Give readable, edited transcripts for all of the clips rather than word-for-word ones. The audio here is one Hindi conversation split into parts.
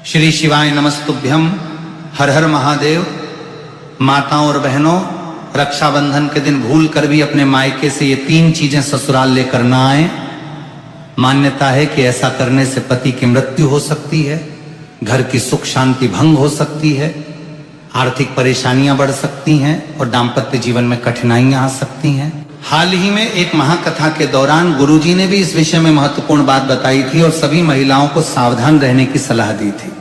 श्री शिवाय नमस्तुभ्यम। हर हर महादेव। माताओं और बहनों, रक्षाबंधन के दिन भूल कर भी अपने मायके से ये 3 चीजें ससुराल लेकर ना आए। मान्यता है कि ऐसा करने से पति की मृत्यु हो सकती है, घर की सुख शांति भंग हो सकती है, आर्थिक परेशानियां बढ़ सकती हैं और दाम्पत्य जीवन में कठिनाइयां आ सकती हैं। हाल ही में एक महाकथा के दौरान गुरुजी ने भी इस विषय में महत्वपूर्ण बात बताई थी और सभी महिलाओं को सावधान रहने की सलाह दी थी।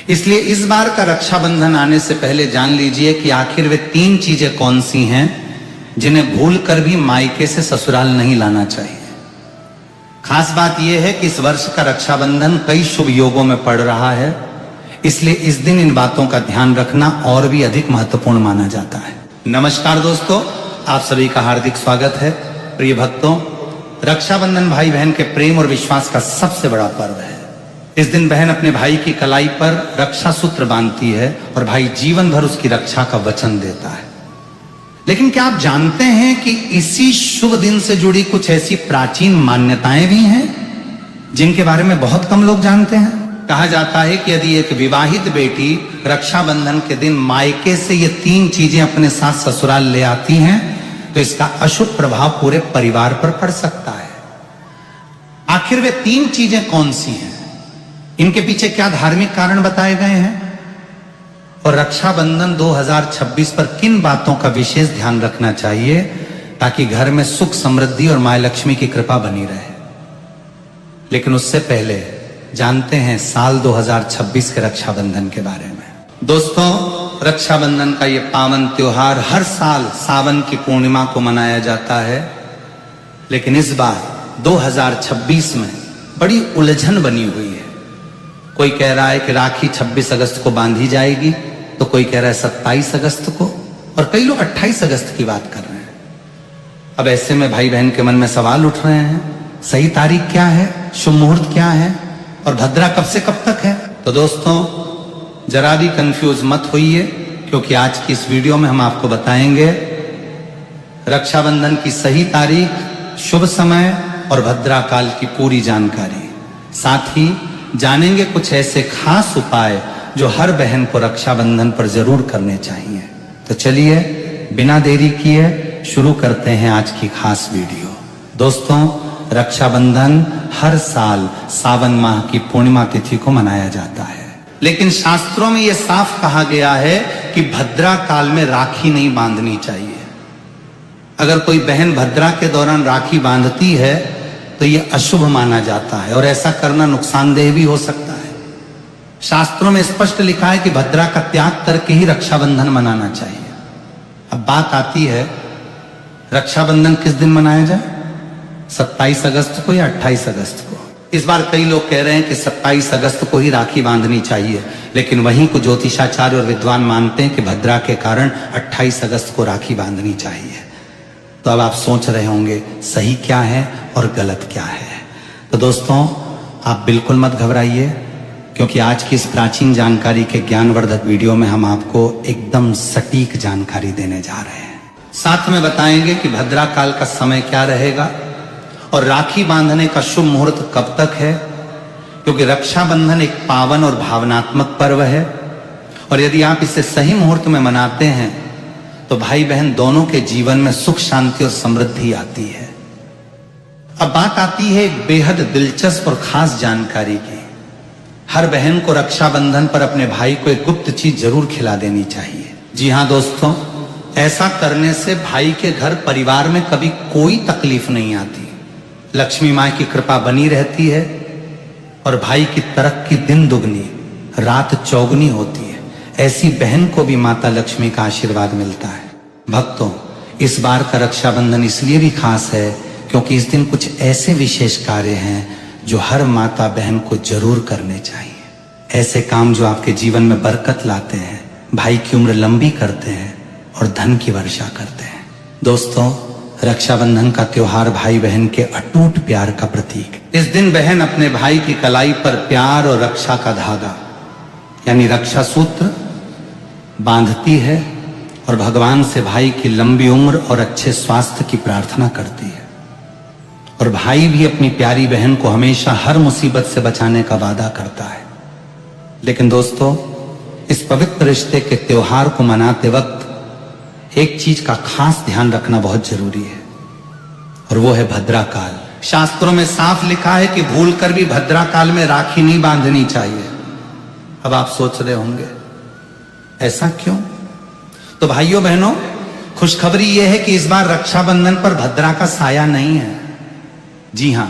इसलिए इस बार का रक्षाबंधन आने से पहले जान लीजिए कि आखिर वे 3 चीजें कौन सी हैं जिन्हें भूल कर भी मायके से ससुराल नहीं लाना चाहिए। खास बात यह है कि इस वर्ष का रक्षाबंधन कई शुभ योगों में पड़ रहा है, इसलिए इस दिन इन बातों का ध्यान रखना और भी अधिक महत्वपूर्ण माना जाता है। नमस्कार दोस्तों, आप सभी का हार्दिक स्वागत है। प्रिय भक्तों, रक्षाबंधन भाई बहन के प्रेम और विश्वास का सबसे बड़ा पर्व है। इस दिन बहन अपने भाई की कलाई पर रक्षा सूत्र बांधती है और भाई जीवन भर उसकी रक्षा का वचन देता है। लेकिन क्या आप जानते हैं कि इसी शुभ दिन से जुड़ी कुछ ऐसी प्राचीन मान्यताएं भी हैं जिनके बारे में बहुत कम लोग जानते हैं। कहा जाता है कि यदि एक विवाहित बेटी रक्षाबंधन के दिन मायके से ये 3 चीजें अपने साथ ससुराल ले आती हैं तो इसका अशुभ प्रभाव पूरे परिवार पर पड़ सकता है। आखिर वे 3 चीजें कौन सी हैं, इनके पीछे क्या धार्मिक कारण बताए गए हैं और रक्षाबंधन 2026 पर किन बातों का विशेष ध्यान रखना चाहिए ताकि घर में सुख समृद्धि और मां लक्ष्मी की कृपा बनी रहे। लेकिन उससे पहले जानते हैं साल 2026 के रक्षाबंधन के बारे में। दोस्तों, रक्षाबंधन का ये पावन त्योहार हर साल सावन की पूर्णिमा को मनाया जाता है, लेकिन इस बार 2026 में बड़ी उलझन बनी हुई है। कोई कह रहा है कि राखी 26 अगस्त को बांधी जाएगी, तो कोई कह रहा है 27 अगस्त को, और कई लोग 28 अगस्त की बात कर रहे हैं। अब ऐसे में भाई बहन के मन में सवाल उठ रहे हैं, सही तारीख क्या है, शुभ मुहूर्त क्या है और भद्रा कब से कब तक है। तो दोस्तों, जरा भी कंफ्यूज मत होइए, क्योंकि आज की इस वीडियो में हम आपको बताएंगे रक्षाबंधन की सही तारीख, शुभ समय और भद्रा काल की पूरी जानकारी। साथ ही जानेंगे कुछ ऐसे खास उपाय जो हर बहन को रक्षाबंधन पर जरूर करने चाहिए। तो चलिए बिना देरी किए शुरू करते हैं आज की खास वीडियो। दोस्तों, रक्षाबंधन हर साल सावन माह की पूर्णिमा तिथि को मनाया जाता है, लेकिन शास्त्रों में यह साफ कहा गया है कि भद्रा काल में राखी नहीं बांधनी चाहिए। अगर कोई बहन भद्रा के दौरान राखी बांधती है तो यह अशुभ माना जाता है और ऐसा करना नुकसानदेह भी हो सकता है। शास्त्रों में स्पष्ट लिखा है कि भद्रा का त्याग करके ही रक्षाबंधन मनाना चाहिए। अब बात आती है, रक्षाबंधन किस दिन मनाया जाए, 27 अगस्त को या 28 अगस्त को। इस बार कई लोग कह रहे हैं कि 27 अगस्त को ही राखी बांधनी चाहिए, लेकिन वहीं को ज्योतिषाचार्य और विद्वान मानते हैं कि भद्रा के कारण 28 अगस्त को राखी बांधनी चाहिए। तो अब आप सोच रहे होंगे सही क्या है और गलत क्या है। तो दोस्तों, आप बिल्कुल मत घबराइए, क्योंकि आज की इस प्राचीन जानकारी के ज्ञानवर्धक वीडियो में हम आपको एकदम सटीक जानकारी देने जा रहे हैं। साथ में बताएंगे कि भद्रा काल का समय क्या रहेगा और राखी बांधने का शुभ मुहूर्त कब तक है, क्योंकि रक्षाबंधन एक पावन और भावनात्मक पर्व है और यदि आप इसे सही मुहूर्त में मनाते हैं तो भाई बहन दोनों के जीवन में सुख शांति और समृद्धि आती है। अब बात आती है एक बेहद दिलचस्प और खास जानकारी की। हर बहन को रक्षाबंधन पर अपने भाई को एक गुप्त चीज जरूर खिला देनी चाहिए। जी हाँ दोस्तों, ऐसा करने से भाई के घर परिवार में कभी कोई तकलीफ नहीं आती, लक्ष्मी माँ की कृपा बनी रहती है और भाई की तरक्की दिन दुगनी रात चौगुनी होती है। ऐसी बहन को भी माता लक्ष्मी का आशीर्वाद मिलता है। भक्तों, इस बार का रक्षाबंधन इसलिए भी खास है क्योंकि इस दिन कुछ ऐसे विशेष कार्य हैं जो हर माता बहन को जरूर करने चाहिए। ऐसे काम जो आपके जीवन में बरकत लाते हैं, भाई की उम्र लंबी करते हैं और धन की वर्षा करते हैं। दोस्तों, रक्षाबंधन का त्योहार भाई बहन के अटूट प्यार का प्रतीक। इस दिन बहन अपने भाई की कलाई पर प्यार और रक्षा का धागा यानी रक्षा सूत्र बांधती है और भगवान से भाई की लंबी उम्र और अच्छे स्वास्थ्य की प्रार्थना करती है। और भाई भी अपनी प्यारी बहन को हमेशा हर मुसीबत से बचाने का वादा करता है। लेकिन दोस्तों, इस पवित्र रिश्ते के त्योहार को मनाते वक्त एक चीज का खास ध्यान रखना बहुत जरूरी है, और वो है भद्रा काल। शास्त्रों में साफ लिखा है कि भूलकर भी भद्रा काल में राखी नहीं बांधनी चाहिए। अब आप सोच रहे होंगे ऐसा क्यों? तो भाइयों बहनों, खुशखबरी यह है कि इस बार रक्षाबंधन पर भद्रा का साया नहीं है। जी हां,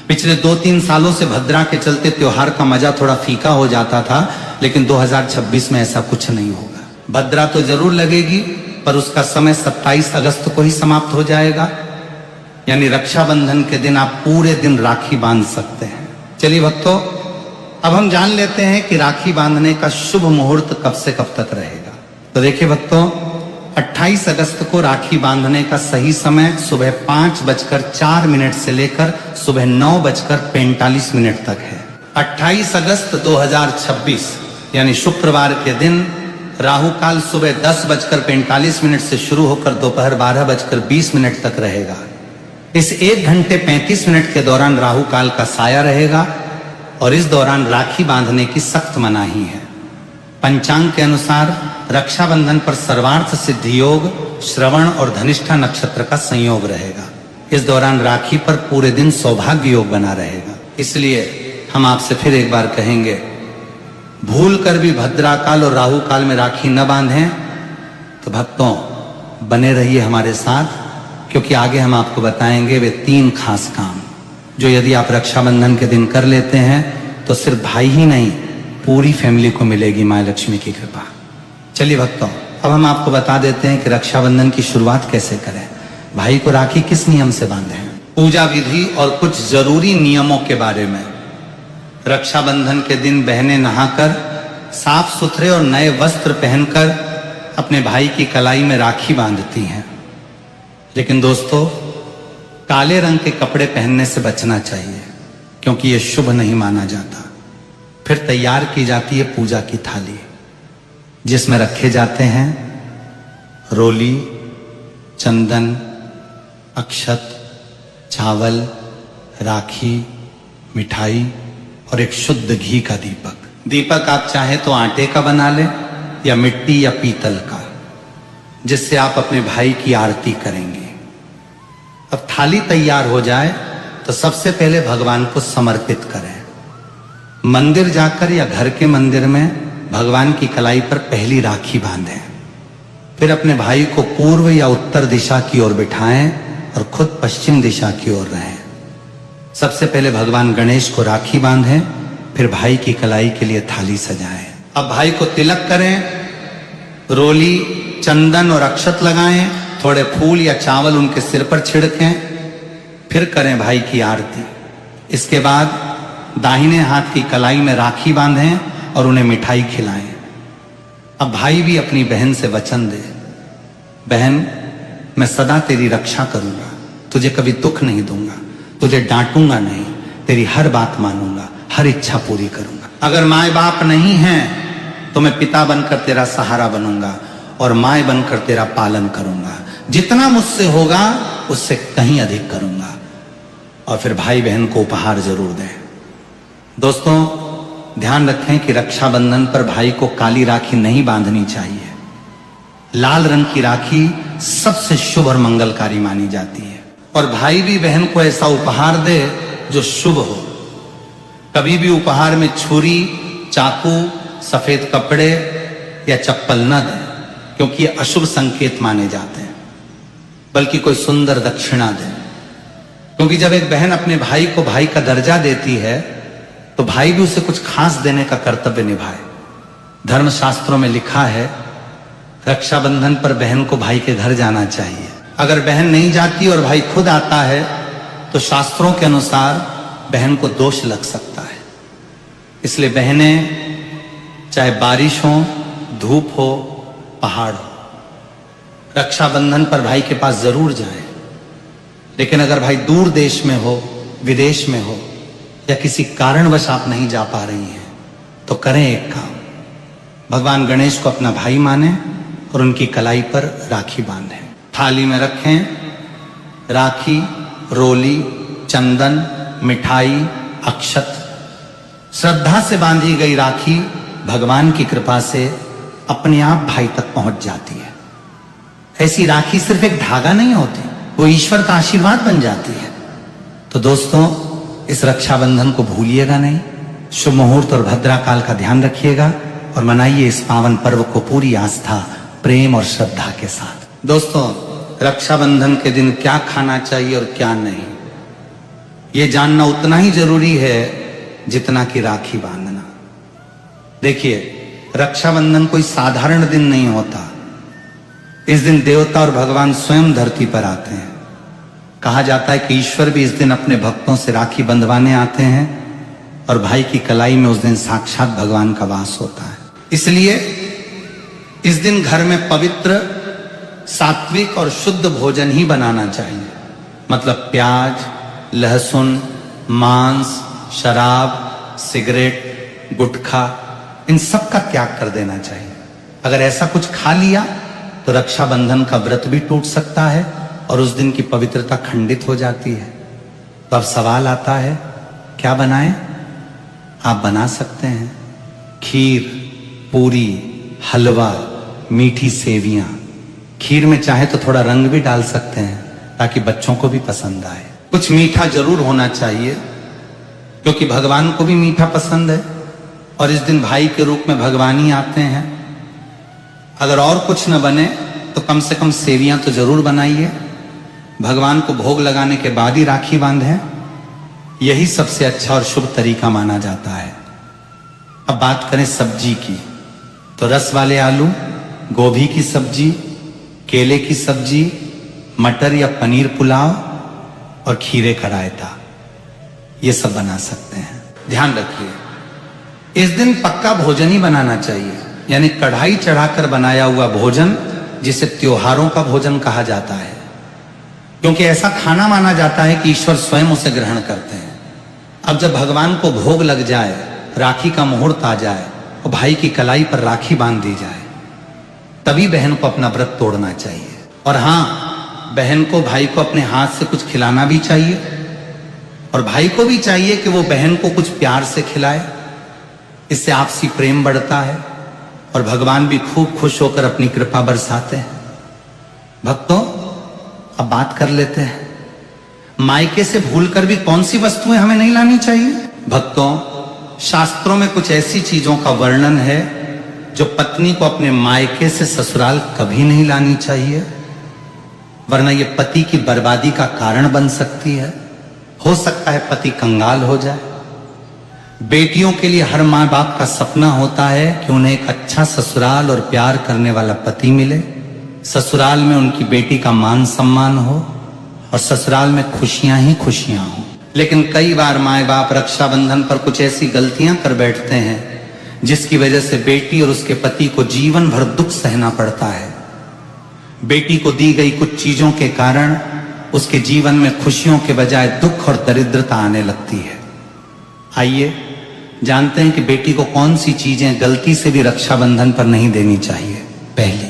पिछले 2-3 सालों से भद्रा के चलते त्योहार का मजा थोड़ा फीका हो जाता था, लेकिन 2026 में ऐसा कुछ नहीं होगा। भद्रा तो जरूर लगेगी, पर उसका समय 27 अगस्त को ही समाप्त हो जाएगा। यानी रक्षाबंधन के दिन आप पूरे दिन राखी बांध सकते हैं। चलिए भक्तों, अब हम जान लेते हैं कि राखी बांधने का शुभ मुहूर्त कब से कब तक रहेगा। तो देखिए भक्तों, 28 अगस्त को राखी बांधने का सही समय सुबह 5:04 से लेकर सुबह 9:45 तक है। 28 अगस्त 2026 यानी शुक्रवार के दिन राहु काल सुबह 10:45 से शुरू होकर दोपहर 12:20 तक रहेगा। इस 1 घंटे 35 मिनट के दौरान राहु काल का साया रहेगा और इस दौरान राखी बांधने की सख्त मनाही है। पंचांग के अनुसार रक्षाबंधन पर सर्वार्थ सिद्धि योग, श्रवण और धनिष्ठा नक्षत्र का संयोग रहेगा। इस दौरान राखी पर पूरे दिन सौभाग्य योग बना रहेगा। इसलिए हम आपसे फिर एक बार कहेंगे, भूल कर भी भद्रा काल और राहु काल में राखी न बांधें। तो भक्तों, बने रहिए हमारे साथ, क्योंकि आगे हम आपको बताएंगे वे 3 खास काम जो यदि आप रक्षाबंधन के दिन कर लेते हैं तो सिर्फ भाई ही नहीं, पूरी फैमिली को मिलेगी मां लक्ष्मी की कृपा। चलिए भक्तों, अब हम आपको बता देते हैं कि रक्षाबंधन की शुरुआत कैसे करें, भाई को राखी किस नियम से बांधें, पूजा विधि और कुछ जरूरी नियमों के बारे में। रक्षाबंधन के दिन बहनें नहाकर साफ सुथरे और नए वस्त्र पहनकर अपने भाई की कलाई में राखी बांधती हैं। लेकिन दोस्तों, काले रंग के कपड़े पहनने से बचना चाहिए, क्योंकि यह शुभ नहीं माना जाता। फिर तैयार की जाती है पूजा की थाली, जिसमें रखे जाते हैं रोली, चंदन, अक्षत, चावल, राखी, मिठाई और एक शुद्ध घी का दीपक। दीपक आप चाहे तो आटे का बना लें या मिट्टी या पीतल का, जिससे आप अपने भाई की आरती करेंगे। अब थाली तैयार हो जाए तो सबसे पहले भगवान को समर्पित करें। मंदिर जाकर या घर के मंदिर में भगवान की कलाई पर पहली राखी बांधें। फिर अपने भाई को पूर्व या उत्तर दिशा की ओर बिठाएं और खुद पश्चिम दिशा की ओर रहें। सबसे पहले भगवान गणेश को राखी बांधें, फिर भाई की कलाई के लिए थाली सजाएं। अब भाई को तिलक करें, रोली, चंदन और अक्षत लगाएं, थोड़े फूल या चावल उनके सिर पर छिड़कें, फिर करें भाई की आरती। इसके बाद दाहिने हाथ की कलाई में राखी बांधें और उन्हें मिठाई खिलाएं। अब भाई भी अपनी बहन से वचन दे, बहन मैं सदा तेरी रक्षा करूंगा, तुझे कभी दुख नहीं दूंगा, तुझे डांटूंगा नहीं, तेरी हर बात मानूंगा, हर इच्छा पूरी करूंगा। अगर माए बाप नहीं हैं तो मैं पिता बनकर तेरा सहारा बनूंगा और माए बनकर तेरा पालन करूंगा। जितना मुझसे होगा उससे कहीं अधिक करूंगा। और फिर भाई बहन को उपहार जरूर दें। दोस्तों, ध्यान रखें कि रक्षाबंधन पर भाई को काली राखी नहीं बांधनी चाहिए। लाल रंग की राखी सबसे शुभ और मंगलकारी मानी जाती है। और भाई भी बहन को ऐसा उपहार दे जो शुभ हो। कभी भी उपहार में छुरी, चाकू, सफेद कपड़े या चप्पल न दें, क्योंकि ये अशुभ संकेत माने जाते हैं। बल्कि कोई सुंदर दक्षिणा दें, क्योंकि जब एक बहन अपने भाई को भाई का दर्जा देती है तो भाई भी उसे कुछ खास देने का कर्तव्य निभाए। धर्मशास्त्रों में लिखा है, रक्षाबंधन पर बहन को भाई के घर जाना चाहिए। अगर बहन नहीं जाती और भाई खुद आता है तो शास्त्रों के अनुसार बहन को दोष लग सकता है। इसलिए बहनें, चाहे बारिश हो, धूप हो, पहाड़ हो, रक्षाबंधन पर भाई के पास जरूर जाएं। लेकिन अगर भाई दूर देश में हो, विदेश में हो या किसी कारणवश आप नहीं जा पा रही हैं तो करें एक काम, भगवान गणेश को अपना भाई माने और उनकी कलाई पर राखी बांधें। थाली में रखें राखी, रोली, चंदन, मिठाई, अक्षत। श्रद्धा से बांधी गई राखी भगवान की कृपा से अपने आप भाई तक पहुंच जाती है। ऐसी राखी सिर्फ एक धागा नहीं होती, वो ईश्वर का आशीर्वाद बन जाती है। तो दोस्तों, इस रक्षाबंधन को भूलिएगा नहीं। शुभ मुहूर्त और भद्रा काल का ध्यान रखिएगा और मनाइए इस पावन पर्व को पूरी आस्था, प्रेम और श्रद्धा के साथ। दोस्तों, रक्षाबंधन के दिन क्या खाना चाहिए और क्या नहीं, ये जानना उतना ही जरूरी है जितना कि राखी बांधना। देखिए, रक्षाबंधन कोई साधारण दिन नहीं होता। इस दिन देवता और भगवान स्वयं धरती पर आते हैं। कहा जाता है कि ईश्वर भी इस दिन अपने भक्तों से राखी बंधवाने आते हैं और भाई की कलाई में उस दिन साक्षात भगवान का वास होता है। इसलिए इस दिन घर में पवित्र, सात्विक और शुद्ध भोजन ही बनाना चाहिए। मतलब प्याज, लहसुन, मांस, शराब, सिगरेट, गुटखा, इन सब का त्याग कर देना चाहिए। अगर ऐसा कुछ खा लिया तो रक्षाबंधन का व्रत भी टूट सकता है और उस दिन की पवित्रता खंडित हो जाती है। तो अब सवाल आता है, क्या बनाएं? आप बना सकते हैं खीर, पूरी, हलवा, मीठी सेवियां। खीर में चाहे तो थोड़ा रंग भी डाल सकते हैं ताकि बच्चों को भी पसंद आए। कुछ मीठा जरूर होना चाहिए क्योंकि भगवान को भी मीठा पसंद है और इस दिन भाई के रूप में भगवान ही आते हैं। अगर और कुछ न बने तो कम से कम सेवियां तो जरूर बनाइए। भगवान को भोग लगाने के बाद ही राखी बांधें, यही सबसे अच्छा और शुभ तरीका माना जाता है। अब बात करें सब्जी की, तो रस वाले आलू, गोभी की सब्जी, केले की सब्जी, मटर या पनीर पुलाव और खीरे का रायता, ये सब बना सकते हैं। ध्यान रखिए, इस दिन पक्का भोजन ही बनाना चाहिए, यानी कढ़ाई चढ़ाकर बनाया हुआ भोजन, जिसे त्योहारों का भोजन कहा जाता है, क्योंकि ऐसा खाना माना जाता है कि ईश्वर स्वयं उसे ग्रहण करते हैं। अब जब भगवान को भोग लग जाए, राखी का मुहूर्त आ जाए और भाई की कलाई पर राखी बांध दी जाए, तभी बहन को अपना व्रत तोड़ना चाहिए। और हाँ, बहन को भाई को अपने हाथ से कुछ खिलाना भी चाहिए और भाई को भी चाहिए कि वो बहन को कुछ प्यार से खिलाए। इससे आपसी प्रेम बढ़ता है और भगवान भी खूब खुश होकर अपनी कृपा बरसाते हैं। भक्तों, अब बात कर लेते हैं, मायके से भूलकर भी कौन सी वस्तुएं हमें नहीं लानी चाहिए। भक्तों, शास्त्रों में कुछ ऐसी चीजों का वर्णन है जो पत्नी को अपने मायके से ससुराल कभी नहीं लानी चाहिए, वरना ये पति की बर्बादी का कारण बन सकती है। हो सकता है पति कंगाल हो जाए। बेटियों के लिए हर माँ बाप का सपना होता है कि उन्हें एक अच्छा ससुराल और प्यार करने वाला पति मिले, ससुराल में उनकी बेटी का मान सम्मान हो और ससुराल में खुशियां ही खुशियां हो। लेकिन कई बार माँ बाप रक्षाबंधन पर कुछ ऐसी गलतियां कर बैठते हैं जिसकी वजह से बेटी और उसके पति को जीवन भर दुख सहना पड़ता है। बेटी को दी गई कुछ चीजों के कारण उसके जीवन में खुशियों के बजाय दुख और दरिद्रता आने लगती है। आइए जानते हैं कि बेटी को कौन सी चीजें गलती से भी रक्षाबंधन पर नहीं देनी चाहिए। पहली,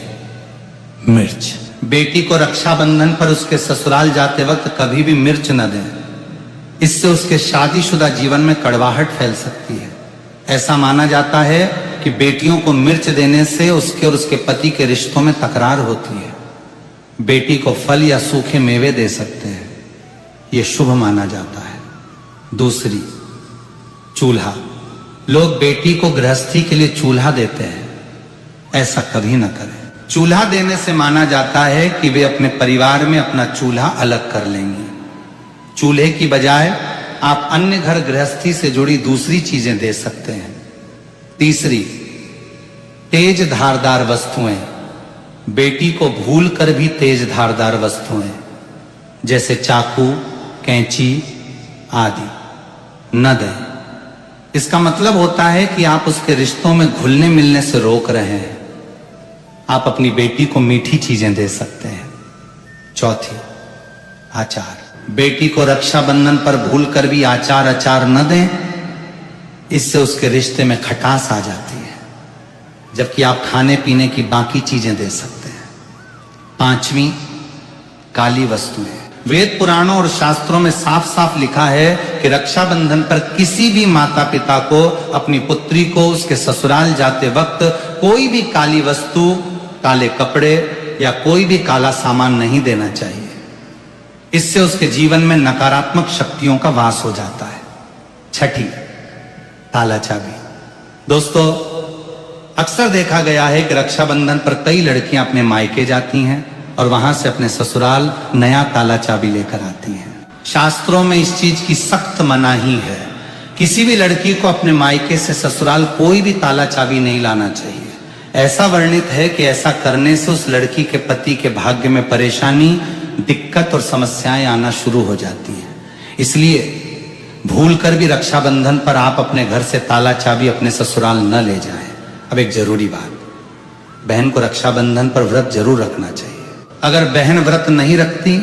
मिर्च। बेटी को रक्षाबंधन पर उसके ससुराल जाते वक्त कभी भी मिर्च न दें, इससे उसके शादीशुदा जीवन में कड़वाहट फैल सकती है। ऐसा माना जाता है कि बेटियों को मिर्च देने से उसके और उसके पति के रिश्तों में तकरार होती है। बेटी को फल या सूखे मेवे दे सकते हैं, यह शुभ माना जाता है। दूसरी, चूल्हा। लोग बेटी को गृहस्थी के लिए चूल्हा देते हैं, ऐसा कभी न करें। चूल्हा देने से माना जाता है कि वे अपने परिवार में अपना चूल्हा अलग कर लेंगी। चूल्हे की बजाय आप अन्य घर गृहस्थी से जुड़ी दूसरी चीजें दे सकते हैं। तीसरी, तेज धारदार वस्तुएं। बेटी को भूलकर भी तेज धारदार वस्तुएं जैसे चाकू, कैंची आदि न दें। इसका मतलब होता है कि आप उसके रिश्तों में घुलने मिलने से रोक रहे हैं। आप अपनी बेटी को मीठी चीजें दे सकते हैं। चौथी, आचार। बेटी को रक्षाबंधन पर भूलकर भी आचार अचार न दें, इससे उसके रिश्ते में खटास आ जाती है, जबकि आप खाने पीने की बाकी चीजें दे सकते हैं। पांचवी, काली वस्तुएं। वेद पुराणों और शास्त्रों में साफ साफ लिखा है कि रक्षाबंधन पर किसी भी माता पिता को अपनी पुत्री को उसके ससुराल जाते वक्त कोई भी काली वस्तु, काले कपड़े या कोई भी काला सामान नहीं देना चाहिए। इससे उसके जीवन में नकारात्मक शक्तियों का वास हो जाता है। छठी, ताला चाबी। दोस्तों, अक्सर देखा गया है कि रक्षाबंधन पर कई लड़कियां अपने मायके जाती हैं और वहां से अपने ससुराल नया ताला चाबी लेकर आती हैं। शास्त्रों में इस चीज की सख्त मनाही है। किसी भी लड़की को अपने मायके से ससुराल कोई भी ताला चाबी नहीं लाना चाहिए। ऐसा वर्णित है कि ऐसा करने से उस लड़की के पति के भाग्य में परेशानी, दिक्कत और समस्याएं आना शुरू हो जाती हैं। इसलिए भूलकर भी रक्षाबंधन पर आप अपने घर से ताला चाबी अपने ससुराल न ले जाएं। अब एक जरूरी बात, बहन को रक्षाबंधन पर व्रत जरूर रखना चाहिए। अगर बहन व्रत नहीं रखती,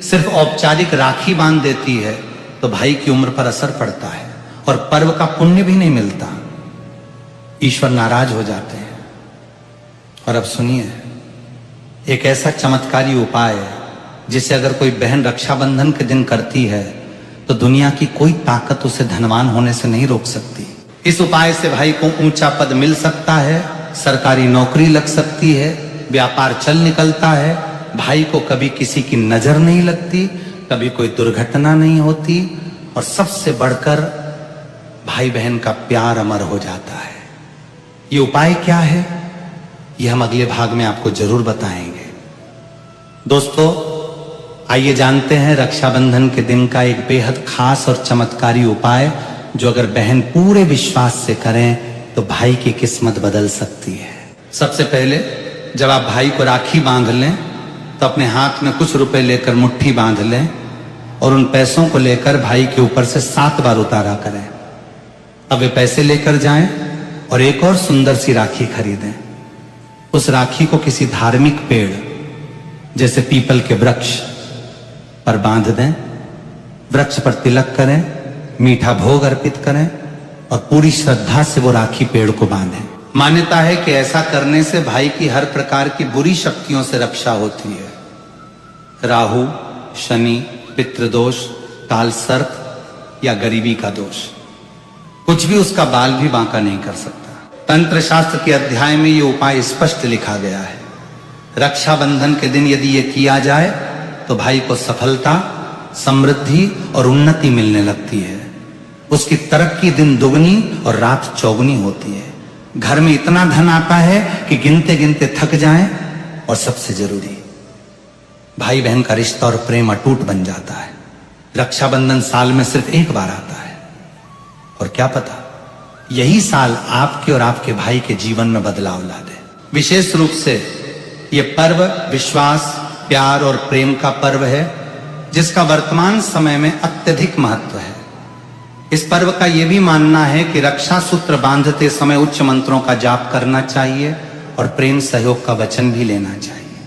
सिर्फ औपचारिक राखी बांध देती है, तो भाई की उम्र पर असर पड़ता है और पर्व का पुण्य भी नहीं मिलता। ईश्वर नाराज हो जाते हैं। और अब सुनिए, एक ऐसा चमत्कारी उपाय है जिसे अगर कोई बहन रक्षाबंधन के दिन करती है तो दुनिया की कोई ताकत उसे धनवान होने से नहीं रोक सकती। इस उपाय से भाई को ऊंचा पद मिल सकता है, सरकारी नौकरी लग सकती है, व्यापार चल निकलता है, भाई को कभी किसी की नजर नहीं लगती, कभी कोई दुर्घटना नहीं होती और सबसे बढ़कर भाई बहन का प्यार अमर हो जाता है। ये उपाय क्या है, ये हम अगले भाग में आपको जरूर बताएंगे। दोस्तों, आइए जानते हैं रक्षाबंधन के दिन का एक बेहद खास और चमत्कारी उपाय, जो अगर बहन पूरे विश्वास से करें तो भाई की किस्मत बदल सकती है। सबसे पहले जब आप भाई को राखी बांध लें तो अपने हाथ में कुछ रुपए लेकर मुट्ठी बांध लें और उन पैसों को लेकर भाई के ऊपर से 7 बार उतारा करें। अब वे पैसे लेकर जाएं और एक और सुंदर सी राखी खरीदें। उस राखी को किसी धार्मिक पेड़ जैसे पीपल के वृक्ष पर बांध दें, वृक्ष पर तिलक करें, मीठा भोग अर्पित करें और पूरी श्रद्धा से वो राखी पेड़ को बांधें। मान्यता है कि ऐसा करने से भाई की हर प्रकार की बुरी शक्तियों से रक्षा होती है। राहु, शनि, पितृदोष, काल सर्प या गरीबी का दोष, कुछ भी उसका बाल भी बांका नहीं कर सकता। तंत्र शास्त्र के अध्याय में ये उपाय स्पष्ट लिखा गया है। रक्षाबंधन के दिन यदि ये किया जाए तो भाई को सफलता, समृद्धि और उन्नति मिलने लगती है। उसकी तरक्की दिन दुगनी और रात चौगुनी होती है। घर में इतना धन आता है कि गिनते गिनते थक जाएं और सबसे जरूरी, भाई बहन का रिश्ता और प्रेम अटूट बन जाता है। रक्षाबंधन साल में सिर्फ एक बार आता है और क्या पता यही साल आपके और आपके भाई के जीवन में बदलाव ला दे। विशेष रूप से यह पर्व विश्वास, प्यार और प्रेम का पर्व है, जिसका वर्तमान समय में अत्यधिक महत्व है। इस पर्व का यह भी मानना है कि रक्षा सूत्र बांधते समय उच्च मंत्रों का जाप करना चाहिए और प्रेम सहयोग का वचन भी लेना चाहिए।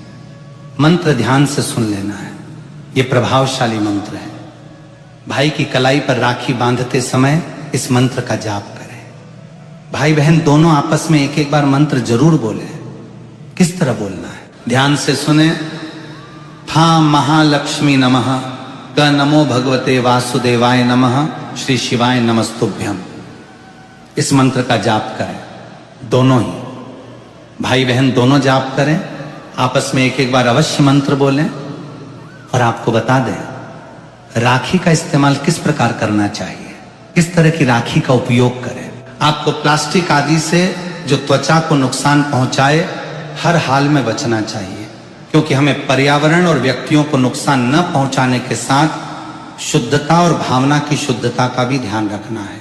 मंत्र ध्यान से सुन लेना है, यह प्रभावशाली मंत्र है। भाई की कलाई पर राखी बांधते समय इस मंत्र का जाप करें। भाई बहन दोनों आपस में एक एक बार मंत्र जरूर बोले। किस तरह बोलना है, ध्यान से सुने। फा महालक्ष्मी नमः, क नमो भगवते वासुदेवाय नमः, श्री शिवाय नमस्तुभ्यम। इस मंत्र का जाप करें, दोनों ही भाई बहन दोनों जाप करें, आपस में एक एक बार अवश्य मंत्र बोलें। और आपको बता दें राखी का इस्तेमाल किस प्रकार करना चाहिए, किस तरह की राखी का उपयोग करें। आपको प्लास्टिक आदि से जो त्वचा को नुकसान पहुंचाए हर हाल में बचना चाहिए, क्योंकि हमें पर्यावरण और व्यक्तियों को नुकसान न पहुंचाने के साथ शुद्धता और भावना की शुद्धता का भी ध्यान रखना है।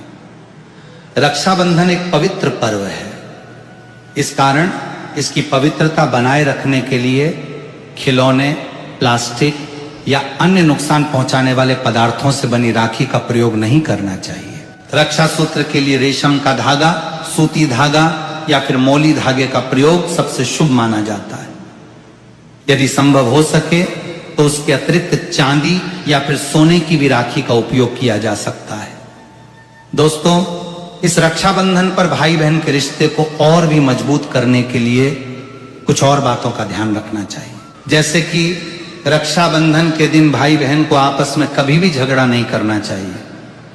रक्षाबंधन एक पवित्र पर्व है, इस कारण इसकी पवित्रता बनाए रखने के लिए खिलौने, प्लास्टिक या अन्य नुकसान पहुंचाने वाले पदार्थों से बनी राखी का प्रयोग नहीं करना चाहिए। रक्षा सूत्र के लिए रेशम का धागा, सूती धागा या फिर मौली धागे का प्रयोग सबसे शुभ माना जाता है। यदि संभव हो सके तो उसके अतिरिक्त चांदी या फिर सोने की भी राखी का उपयोग किया जा सकता है। दोस्तों, इस रक्षाबंधन पर भाई बहन के रिश्ते को और भी मजबूत करने के लिए कुछ और बातों का ध्यान रखना चाहिए। जैसे कि रक्षाबंधन के दिन भाई बहन को आपस में कभी भी झगड़ा नहीं करना चाहिए,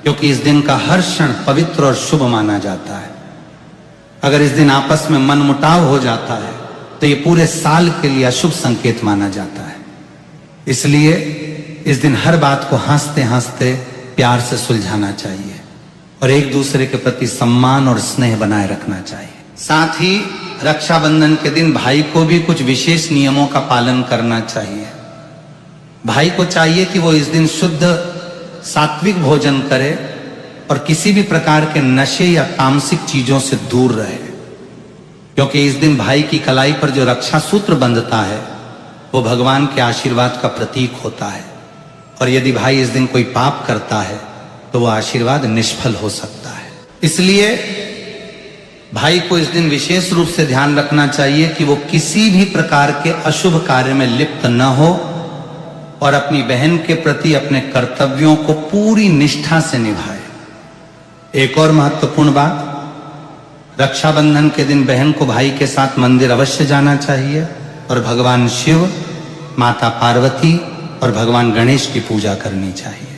क्योंकि इस दिन का हर क्षण पवित्र और शुभ माना जाता है। अगर इस दिन आपस में मनमुटाव हो जाता है तो ये पूरे साल के लिए अशुभ संकेत माना जाता है। इसलिए इस दिन हर बात को हंसते हंसते प्यार से सुलझाना चाहिए और एक दूसरे के प्रति सम्मान और स्नेह बनाए रखना चाहिए। साथ ही रक्षाबंधन के दिन भाई को भी कुछ विशेष नियमों का पालन करना चाहिए। भाई को चाहिए कि वो इस दिन शुद्ध सात्विक भोजन करे और किसी भी प्रकार के नशे या तामसिक चीजों से दूर रहे, क्योंकि इस दिन भाई की कलाई पर जो रक्षा सूत्र बंधता है वो भगवान के आशीर्वाद का प्रतीक होता है, और यदि भाई इस दिन कोई पाप करता है तो वह आशीर्वाद निष्फल हो सकता है। इसलिए भाई को इस दिन विशेष रूप से ध्यान रखना चाहिए कि वो किसी भी प्रकार के अशुभ कार्य में लिप्त न हो और अपनी बहन के प्रति अपने कर्तव्यों को पूरी निष्ठा से निभाए। एक और महत्वपूर्ण बात, रक्षाबंधन के दिन बहन को भाई के साथ मंदिर अवश्य जाना चाहिए और भगवान शिव, माता पार्वती और भगवान गणेश की पूजा करनी चाहिए।